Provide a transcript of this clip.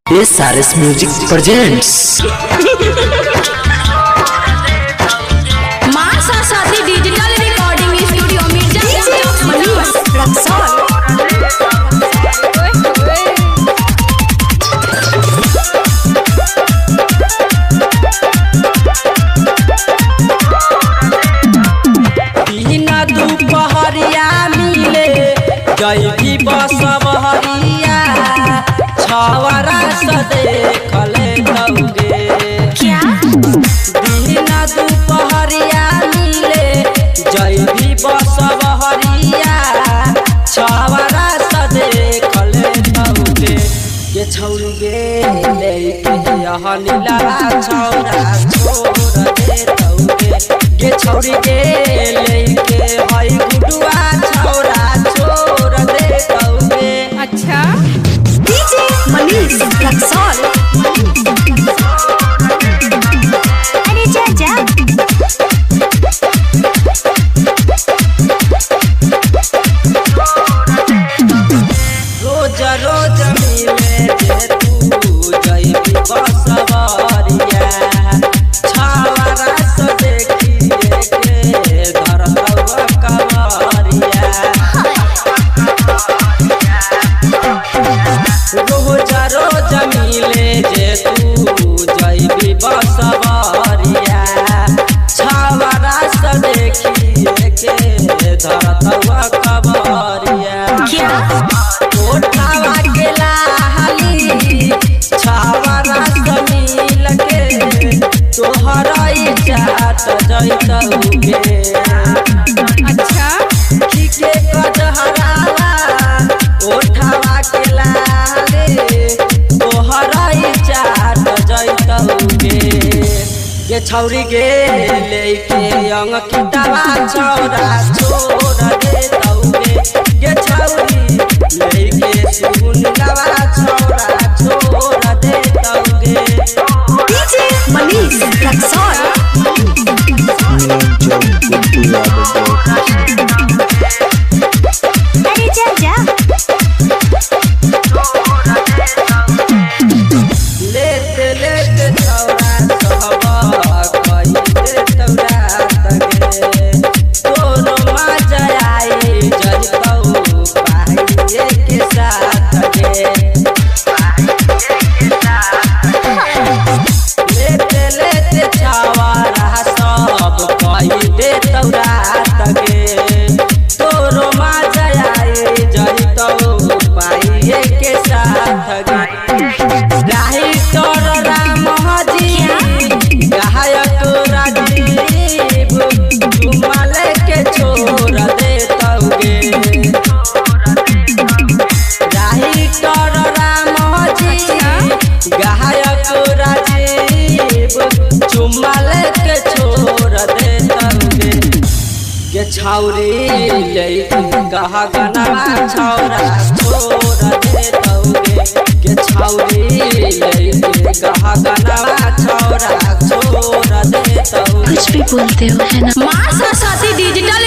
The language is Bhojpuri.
SRS Music presents माँ Saraswati digital recording studio Mirza दुपहरिया मिले जय भी बसवहरिया छवरा से देखले तौगे क्या दीना दुपहरिया मिले जय भी बसवहरिया छवरा से देखले तौगे ये छौरी गे लेके यह नीला छौरा छोड़ दे तौगे ये छौरी गे लेके हई गुडुआ छौरा छोड़ दे तौगे। अच्छा डीजे मनीष रक्सौल। अरे जा जा रोज रोज मिले जे तू जइबी बसवरिया छावरा से देखिए के धरहवा कवरिया रोज रोज मिले जे तू जइबी बसवरिया छावरा से देखिए के धरहवा कवरिया क्या उठावा के लाली छावरा मिल के तोहरा जात जैतौगे अच्छा ठीके कजहरावा उठावा के लाली तोहरा जात जैतौगे ये छौरी गे लेके अंग किताबा छौरा छोड़ दे तौगे ये छौरी लेके सुन लवा छौरा छोड़ दे तौगे। डीजे मनीष रक्सौल। अरे जा जा लेते लेते छौरा कहबा कहि दे तौरा तगे तोरो मजा आई जइतौ पाइए के साथ गे लेते लेते छौरा सब कहि दे तौरा तगे तोरो मजा आई जइतौ पाइए के साथ गे राही तोर राम हजी गायक राजीव घुमल के छोड़ दे तौगे राही तोर राम हजी गायक राजीव घुमल के छोड़ दे तौगे ये छौरी लेके गहा गनवा छौरा छोड़ दे तौगे ये छौरी लेके गहा गनवा छौरा छोड़ दे तौगे। कुछ भी बोलते हो है ना। माँ सरस्वती डिजिटल